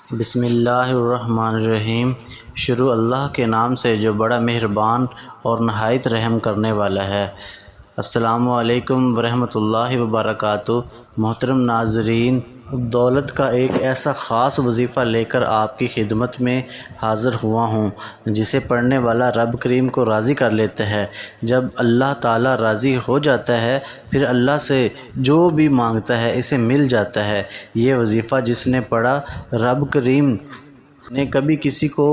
بسم اللہ الرحمن الرحیم۔ شروع اللہ کے نام سے جو بڑا مہربان اور نہایت رحم کرنے والا ہے۔ السلام علیکم ورحمۃ اللہ وبرکاتہ۔ محترم ناظرین، دولت کا ایک ایسا خاص وظیفہ لے کر آپ کی خدمت میں حاضر ہوا ہوں جسے پڑھنے والا رب کریم کو راضی کر لیتا ہے۔ جب اللہ تعالیٰ راضی ہو جاتا ہے پھر اللہ سے جو بھی مانگتا ہے اسے مل جاتا ہے۔ یہ وظیفہ جس نے پڑھا، رب کریم نے کبھی کسی کو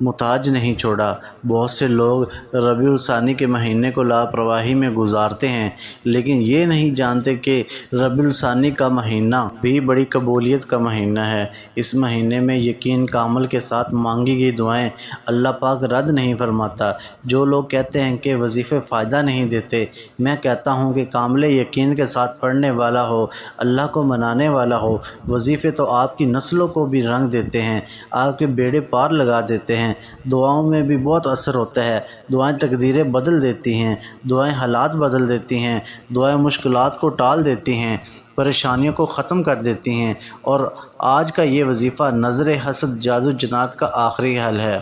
محتاج نہیں چھوڑا۔ بہت سے لوگ ربیع الثانی کے مہینے کو لاپرواہی میں گزارتے ہیں، لیکن یہ نہیں جانتے کہ ربیع الثانی کا مہینہ بھی بڑی قبولیت کا مہینہ ہے۔ اس مہینے میں یقین کامل کے ساتھ مانگی گئی دعائیں اللہ پاک رد نہیں فرماتا۔ جو لوگ کہتے ہیں کہ وظیفے فائدہ نہیں دیتے، میں کہتا ہوں کہ کامل یقین کے ساتھ پڑھنے والا ہو، اللہ کو منانے والا ہو، وظیفے تو آپ کی نسلوں کو بھی رنگ دیتے ہیں، آپ کے بیڑے پار لگا دیتے ہیں۔ دعاؤں میں بھی بہت اثر ہوتا ہے۔ دعائیں تقدیریں بدل دیتی ہیں، دعائیں حالات بدل دیتی ہیں، دعائیں مشکلات کو ٹال دیتی ہیں، پریشانیوں کو ختم کر دیتی ہیں۔ اور آج کا یہ وظیفہ نظر حسد جادو جنات کا آخری حل ہے۔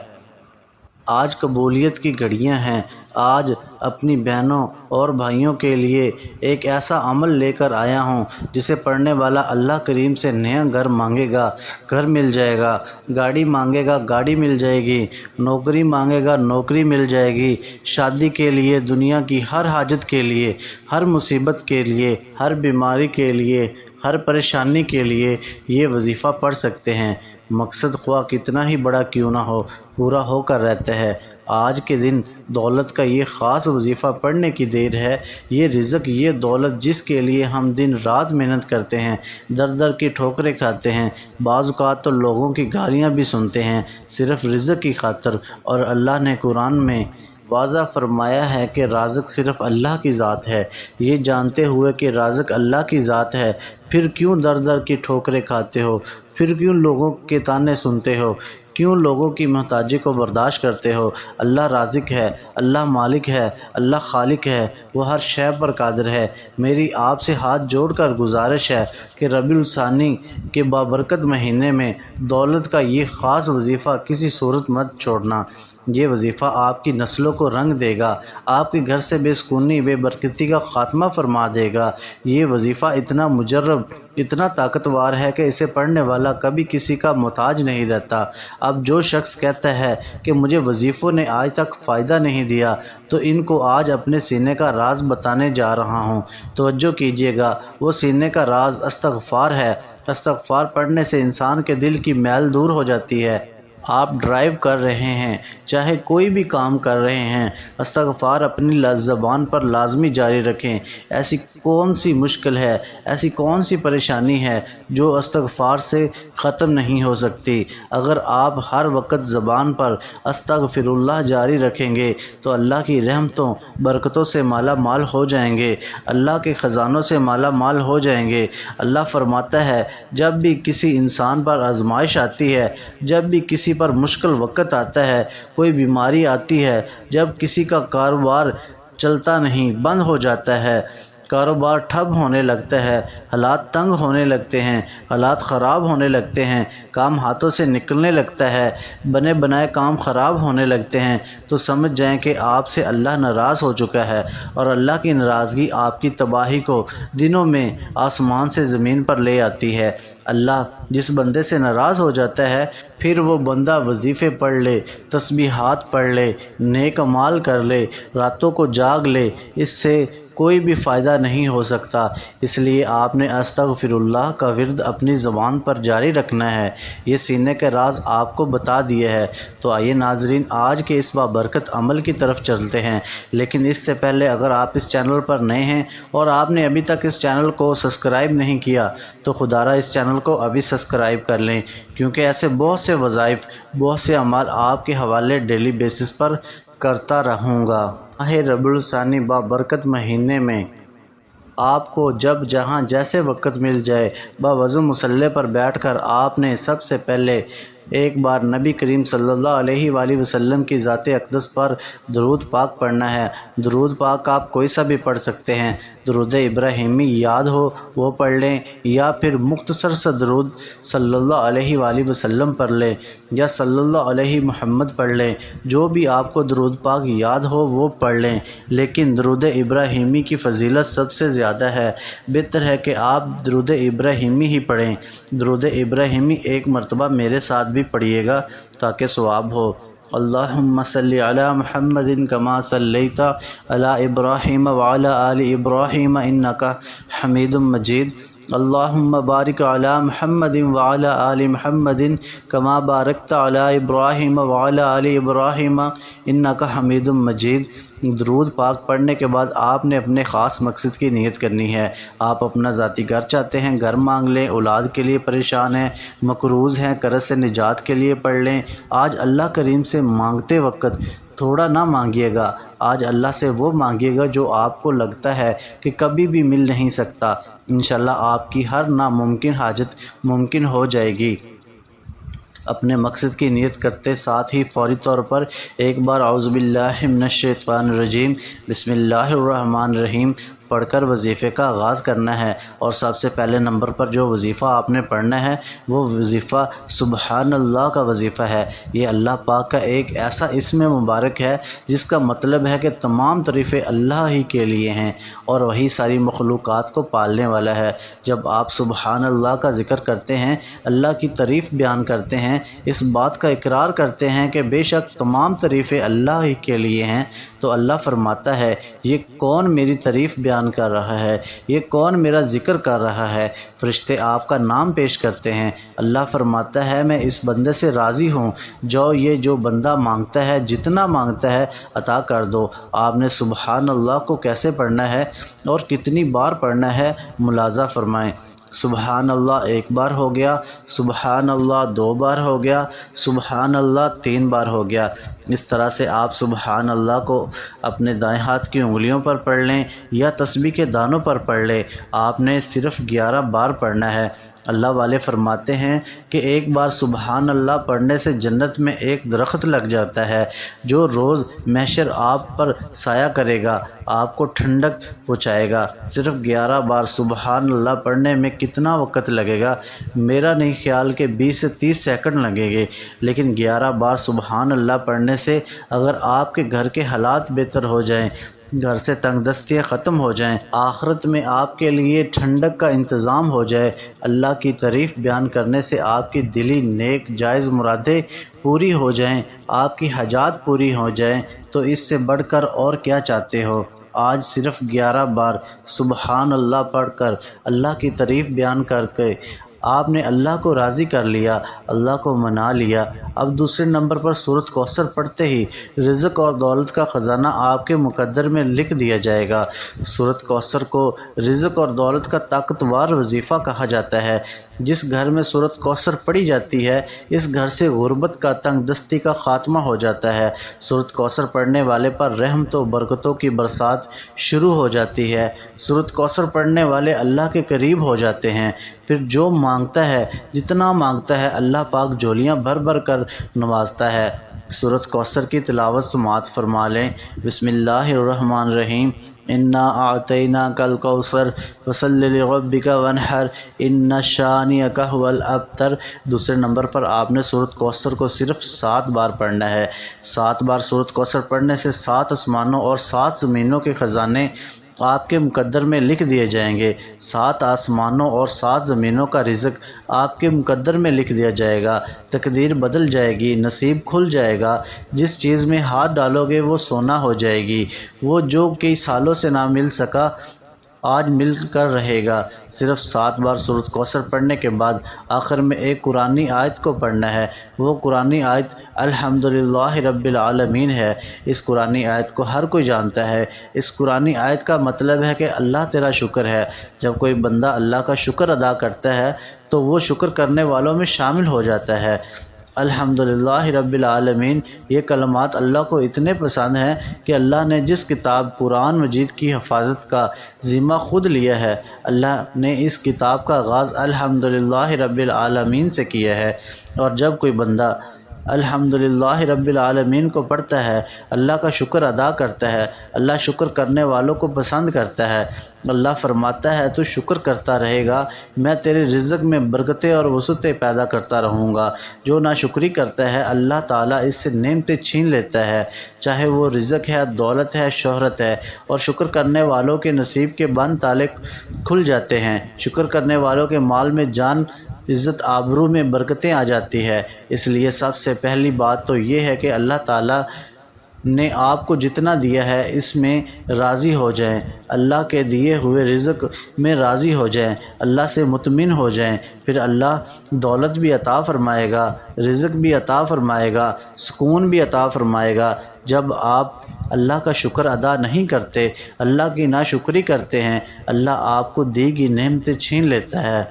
آج قبولیت کی گھڑیاں ہیں۔ آج اپنی بہنوں اور بھائیوں کے لیے ایک ایسا عمل لے کر آیا ہوں جسے پڑھنے والا اللہ کریم سے نیا گھر مانگے گا، گھر مل جائے گا، گاڑی مانگے گا، گاڑی مل جائے گی، نوکری مانگے گا، نوکری مل جائے گی۔ شادی کے لیے، دنیا کی ہر حاجت کے لیے، ہر مصیبت کے لیے، ہر بیماری کے لیے، ہر پریشانی کے لیے یہ وظیفہ پڑھ سکتے ہیں۔ مقصد خواہ کتنا ہی بڑا کیوں نہ ہو، پورا ہو کر رہتا ہے۔ آج کے دن دولت کا یہ خاص وظیفہ پڑھنے کی دیر ہے۔ یہ رزق، یہ دولت جس کے لیے ہم دن رات محنت کرتے ہیں، در در کی ٹھوکریں کھاتے ہیں، بعض اوقات تو لوگوں کی گالیاں بھی سنتے ہیں صرف رزق کی خاطر، اور اللہ نے قرآن میں واضح فرمایا ہے کہ رازق صرف اللہ کی ذات ہے۔ یہ جانتے ہوئے کہ رازق اللہ کی ذات ہے، پھر کیوں در در کی ٹھوکریں کھاتے ہو؟ پھر کیوں لوگوں کے طعنے سنتے ہو؟ کیوں لوگوں کی محتاجی کو برداشت کرتے ہو؟ اللہ رازق ہے، اللہ مالک ہے، اللہ خالق ہے، وہ ہر شے پر قادر ہے۔ میری آپ سے ہاتھ جوڑ کر گزارش ہے کہ ربیع الثانی کے بابرکت مہینے میں دولت کا یہ خاص وظیفہ کسی صورت مت چھوڑنا۔ یہ وظیفہ آپ کی نسلوں کو رنگ دے گا، آپ کے گھر سے بے سکونی، بے برکتی کا خاتمہ فرما دے گا۔ یہ وظیفہ اتنا مجرب، اتنا طاقتور ہے کہ اسے پڑھنے والا کبھی کسی کا محتاج نہیں رہتا۔ اب جو شخص کہتا ہے کہ مجھے وظیفوں نے آج تک فائدہ نہیں دیا، تو ان کو آج اپنے سینے کا راز بتانے جا رہا ہوں۔ توجہ کیجیے گا، وہ سینے کا راز استغفار ہے۔ استغفار پڑھنے سے انسان کے دل کی میل دور ہو جاتی ہے۔ آپ ڈرائیو کر رہے ہیں، چاہے کوئی بھی کام کر رہے ہیں، استغفار اپنی زبان پر لازمی جاری رکھیں۔ ایسی کون سی مشکل ہے، ایسی کون سی پریشانی ہے جو استغفار سے ختم نہیں ہو سکتی؟ اگر آپ ہر وقت زبان پر استغفر اللہ جاری رکھیں گے تو اللہ کی رحمتوں، برکتوں سے مالا مال ہو جائیں گے، اللہ کے خزانوں سے مالا مال ہو جائیں گے۔ اللہ فرماتا ہے، جب بھی کسی انسان پر آزمائش آتی ہے، جب بھی کسی پر مشکل وقت آتا ہے، کوئی بیماری آتی ہے، جب کسی کا کاروبار چلتا نہیں، بند ہو جاتا ہے، کاروبار ٹھپ ہونے لگتا ہے، حالات تنگ ہونے لگتے ہیں، حالات خراب ہونے لگتے ہیں، کام ہاتھوں سے نکلنے لگتا ہے، بنے بنائے کام خراب ہونے لگتے ہیں، تو سمجھ جائیں کہ آپ سے اللہ ناراض ہو چکا ہے، اور اللہ کی ناراضگی آپ کی تباہی کو دنوں میں آسمان سے زمین پر لے آتی ہے۔ اللہ جس بندے سے ناراض ہو جاتا ہے، پھر وہ بندہ وظیفے پڑھ لے، تسبیحات پڑھ لے، نیک اعمال کر لے، راتوں کو جاگ لے، اس سے کوئی بھی فائدہ نہیں ہو سکتا۔ اس لیے آپ نے استغفر اللہ کا ورد اپنی زبان پر جاری رکھنا ہے۔ یہ سینے کے راز آپ کو بتا دیے ہے۔ تو آئیے ناظرین، آج کے اس بابرکت عمل کی طرف چلتے ہیں، لیکن اس سے پہلے اگر آپ اس چینل پر نئے ہیں اور آپ نے ابھی تک اس چینل کو سبسکرائب نہیں کیا تو خدا را اس چینل کو ابھی سبسکرائب کر لیں، کیونکہ ایسے بہت سے وظائف، بہت سے اعمال آپ کے حوالے ڈیلی بیسس پر کرتا رہوں گا۔ ماہ ربیع الثانی بابرکت مہینے میں آپ کو جب جہاں جیسے وقت مل جائے، باوضو مصلی پر بیٹھ کر آپ نے سب سے پہلے ایک بار نبی کریم صلی اللہ علیہ وآلہ وسلم کی ذات اقدس پر درود پاک پڑھنا ہے۔ درود پاک آپ کوئی سا بھی پڑھ سکتے ہیں۔ درود ابراہیمی یاد ہو وہ پڑھ لیں، یا پھر مختصر سا درود صلی اللہ علیہ وآلہ وسلم پڑھ لیں، یا صلی اللہ علیہ محمد پڑھ لیں۔ جو بھی آپ کو درود پاک یاد ہو وہ پڑھ لیں، لیکن درود ابراہیمی کی فضیلت سب سے زیادہ ہے۔ بہتر ہے کہ آپ درود ابراہیمی ہی پڑھیں۔ درود ابراہیمی ایک مرتبہ میرے ساتھ بھی پڑھیے گا تاکہ ثواب ہو۔ اللہم صلی علی محمد کما صلیت علی ابراہیم وعلی آل ابراہیم انک حمید مجید۔ اللہم بارک علی محمد وعلی آل محمد کما بارکت علی ابراہیم وعلی آل ابراہیم انک حمید مجید۔ درود پاک پڑھنے کے بعد آپ نے اپنے خاص مقصد کی نیت کرنی ہے۔ آپ اپنا ذاتی گھر چاہتے ہیں، گھر مانگ لیں، اولاد کے لیے پریشان ہیں، مقروض ہیں، قرض سے نجات کے لیے پڑھ لیں۔ آج اللہ کریم سے مانگتے وقت تھوڑا نہ مانگیے گا، آج اللہ سے وہ مانگیے گا جو آپ کو لگتا ہے کہ کبھی بھی مل نہیں سکتا۔ انشاءاللہ آپ کی ہر ناممکن حاجت ممکن ہو جائے گی۔ اپنے مقصد کی نیت کرتے ساتھ ہی فوری طور پر ایک بار اعوذ باللہ من الشیطان الرجیم بسم اللہ الرحمن الرحیم پڑھ کر وظیفے کا آغاز کرنا ہے۔ اور سب سے پہلے نمبر پر جو وظیفہ آپ نے پڑھنا ہے وہ وظیفہ سبحان اللہ کا وظیفہ ہے۔ یہ اللہ پاک کا ایک ایسا اسم مبارک ہے جس کا مطلب ہے کہ تمام تعریفیں اللہ ہی کے لیے ہیں اور وہی ساری مخلوقات کو پالنے والا ہے۔ جب آپ سبحان اللہ کا ذکر کرتے ہیں، اللہ کی تعریف بیان کرتے ہیں، اس بات کا اقرار کرتے ہیں کہ بے شک تمام تعریفیں اللہ ہی کے لیے ہیں، تو اللہ فرماتا ہے یہ کون میری تعریف بیان کر رہا ہے، یہ کون میرا ذکر کر رہا ہے۔ فرشتے آپ کا نام پیش کرتے ہیں۔ اللہ فرماتا ہے میں اس بندے سے راضی ہوں، جو بندہ مانگتا ہے، جتنا مانگتا ہے عطا کر دو۔ آپ نے سبحان اللہ کو کیسے پڑھنا ہے اور کتنی بار پڑھنا ہے ملاحظہ فرمائیں۔ سبحان اللہ ایک بار ہو گیا، سبحان اللہ دو بار ہو گیا، سبحان اللہ تین بار ہو گیا۔ اس طرح سے آپ سبحان اللہ کو اپنے دائیں ہاتھ کی انگلیوں پر پڑھ لیں یا تسبیح کے دانوں پر پڑھ لیں۔ آپ نے صرف 11 بار پڑھنا ہے۔ اللہ والے فرماتے ہیں کہ ایک بار سبحان اللہ پڑھنے سے جنت میں ایک درخت لگ جاتا ہے جو روز محشر آپ پر سایہ کرے گا، آپ کو ٹھنڈک پہنچائے گا۔ صرف 11 بار سبحان اللہ پڑھنے میں کتنا وقت لگے گا؟ میرا نہیں خیال کہ 20 سے 30 سیکنڈ لگیں گے، لیکن 11 بار سبحان اللہ پڑھنے سے اگر آپ کے گھر کے حالات بہتر ہو جائیں، گھر سے تنگ دستیاں ختم ہو جائیں، آخرت میں آپ کے لیے ٹھنڈک کا انتظام ہو جائے، اللہ کی تعریف بیان کرنے سے آپ کی دلی نیک جائز مرادیں پوری ہو جائیں، آپ کی حاجات پوری ہو جائیں، تو اس سے بڑھ کر اور کیا چاہتے ہو؟ آج صرف 11 بار سبحان اللہ پڑھ کر اللہ کی تعریف بیان کر کے آپ نے اللہ کو راضی کر لیا، اللہ کو منا لیا۔ اب دوسرے نمبر پر سورۃ کوثر پڑھتے ہی رزق اور دولت کا خزانہ آپ کے مقدر میں لکھ دیا جائے گا۔ سورۃ کوثر کو رزق اور دولت کا طاقتور وظیفہ کہا جاتا ہے۔ جس گھر میں سورۃ کوثر پڑھی جاتی ہے اس گھر سے غربت کا، تنگ دستی کا خاتمہ ہو جاتا ہے۔ سورۃ کوثر پڑھنے والے پر رحمت و برکتوں کی برسات شروع ہو جاتی ہے۔ سورۃ کوثر پڑھنے والے اللہ کے قریب ہو جاتے ہیں۔ پھر جو مانگتا ہے، جتنا مانگتا ہے، اللہ پاک جھولیاں بھر بھر کر نوازتا ہے۔ سورۃ کوثر کی تلاوت سماعت فرما لیں۔ بسم اللہ الرحمن الرحیم انا اعطیناک الکوثر فصل لربک وانحر ان شانئک ھو الابتر۔ دوسرے نمبر پر آپ نے سورۃ کوثر کو صرف 7 بار پڑھنا ہے۔ 7 بار سورۃ کوثر پڑھنے سے 7 آسمانوں اور 7 زمینوں کے خزانے آپ کے مقدر میں لکھ دیے جائیں گے۔ 7 آسمانوں اور 7 زمینوں کا رزق آپ کے مقدر میں لکھ دیا جائے گا۔ تقدیر بدل جائے گی، نصیب کھل جائے گا۔ جس چیز میں ہاتھ ڈالو گے وہ سونا ہو جائے گی۔ وہ جو کئی سالوں سے نہ مل سکا آج مل کر رہے گا۔ صرف 7 بار سورۃ کوثر پڑھنے کے بعد آخر میں ایک قرآنی آیت کو پڑھنا ہے۔ وہ قرآنی آیت الحمدللہ رب العالمین ہے۔ اس قرآنی آیت کو ہر کوئی جانتا ہے۔ اس قرآنی آیت کا مطلب ہے کہ اللہ تیرا شکر ہے۔ جب کوئی بندہ اللہ کا شکر ادا کرتا ہے تو وہ شکر کرنے والوں میں شامل ہو جاتا ہے۔ الحمدللہ رب العالمین، یہ کلمات اللہ کو اتنے پسند ہیں کہ اللہ نے جس کتاب قرآن مجید کی حفاظت کا ذمہ خود لیا ہے، اللہ نے اس کتاب کا آغاز الحمدللہ رب العالمین سے کیا ہے۔ اور جب کوئی بندہ الحمدللہ رب العالمین کو پڑھتا ہے، اللہ کا شکر ادا کرتا ہے، اللہ شکر کرنے والوں کو پسند کرتا ہے۔ اللہ فرماتا ہے تو شکر کرتا رہے گا، میں تیرے رزق میں برکتیں اور وسعتیں پیدا کرتا رہوں گا۔ جو ناشکری کرتا ہے اللہ تعالیٰ اس سے نعمتیں چھین لیتا ہے، چاہے وہ رزق ہے، دولت ہے، شہرت ہے۔ اور شکر کرنے والوں کے نصیب کے بند تالے کھل جاتے ہیں۔ شکر کرنے والوں کے مال میں جان، عزت، آبرو میں برکتیں آ جاتی ہے۔ اس لیے سب سے پہلی بات تو یہ ہے کہ اللہ تعالیٰ نے آپ کو جتنا دیا ہے اس میں راضی ہو جائیں، اللہ کے دیے ہوئے رزق میں راضی ہو جائیں، اللہ سے مطمئن ہو جائیں، پھر اللہ دولت بھی عطا فرمائے گا، رزق بھی عطا فرمائے گا، سکون بھی عطا فرمائے گا۔ جب آپ اللہ کا شکر ادا نہیں کرتے، اللہ کی ناشکری کرتے ہیں، اللہ آپ کو دی گئی نعمتیں چھین لیتا ہے،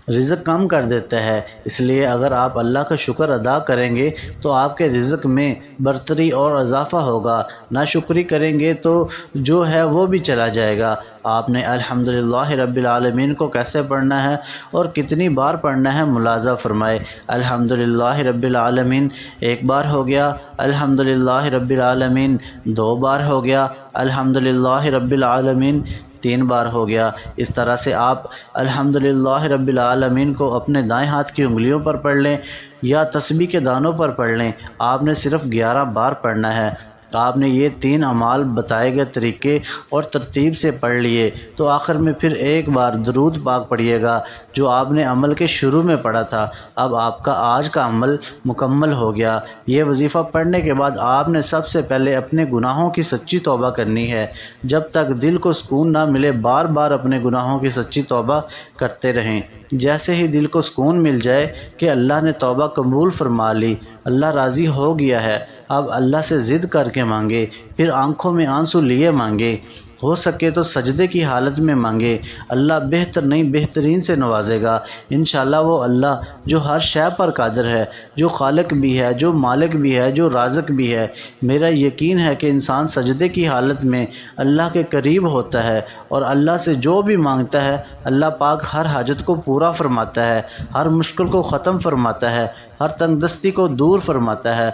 رزق کم کر دیتا ہے۔ اس لیے اگر آپ اللہ کا شکر ادا کریں گے تو آپ کے رزق میں برتری اور اضافہ ہوگا، ناشکری کریں گے تو جو ہے وہ بھی چلا جائے گا۔ آپ نے الحمدللہ رب العالمین کو کیسے پڑھنا ہے اور کتنی بار پڑھنا ہے ملاحظہ فرمائے۔ الحمدللہ رب العالمین ایک بار ہو گیا، الحمدللہ رب العالمین دو بار ہو گیا، الحمدللہ رب العالمین تین بار ہو گیا۔ اس طرح سے آپ الحمدللہ رب العالمین کو اپنے دائیں ہاتھ کی انگلیوں پر پڑھ لیں یا تسبیح کے دانوں پر پڑھ لیں۔ آپ نے صرف 11 بار پڑھنا ہے۔ آپ نے یہ 3 اعمال بتائے گئے طریقے اور ترتیب سے پڑھ لیے تو آخر میں پھر ایک بار درود پاک پڑھیے گا جو آپ نے عمل کے شروع میں پڑھا تھا۔ اب آپ کا آج کا عمل مکمل ہو گیا۔ یہ وظیفہ پڑھنے کے بعد آپ نے سب سے پہلے اپنے گناہوں کی سچی توبہ کرنی ہے۔ جب تک دل کو سکون نہ ملے بار بار اپنے گناہوں کی سچی توبہ کرتے رہیں۔ جیسے ہی دل کو سکون مل جائے کہ اللہ نے توبہ قبول فرما لی، اللہ راضی ہو گیا ہے، اب اللہ سے ضد کر کے مانگے، پھر آنکھوں میں آنسو لیے مانگے، ہو سکے تو سجدے کی حالت میں مانگے، اللہ بہتر نہیں بہترین سے نوازے گا۔ انشاءاللہ وہ اللہ جو ہر شے پر قادر ہے، جو خالق بھی ہے، جو مالک بھی ہے، جو رازق بھی ہے۔ میرا یقین ہے کہ انسان سجدے کی حالت میں اللہ کے قریب ہوتا ہے اور اللہ سے جو بھی مانگتا ہے اللہ پاک ہر حاجت کو پورا فرماتا ہے، ہر مشکل کو ختم فرماتا ہے، ہر تنگ دستی کو دور فرماتا ہے۔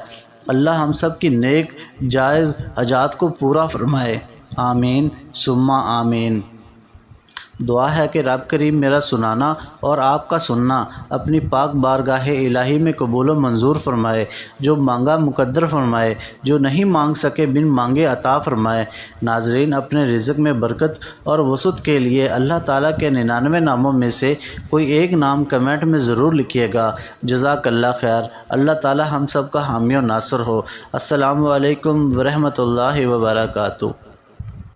اللہ ہم سب کی نیک جائز حاجات کو پورا فرمائے، آمین ثم آمین۔ دعا ہے کہ رب کریم میرا سنانا اور آپ کا سننا اپنی پاک بارگاہ الہی میں قبول و منظور فرمائے، جو مانگا مقدر فرمائے، جو نہیں مانگ سکے بن مانگے عطا فرمائے۔ ناظرین، اپنے رزق میں برکت اور وسعت کے لیے اللہ تعالیٰ کے 99 ناموں میں سے کوئی ایک نام کمنٹ میں ضرور لکھیے گا۔ جزاک اللہ خیر۔ اللہ تعالیٰ ہم سب کا حامی و ناصر ہو۔ السلام علیکم ورحمۃ اللہ وبرکاتہ۔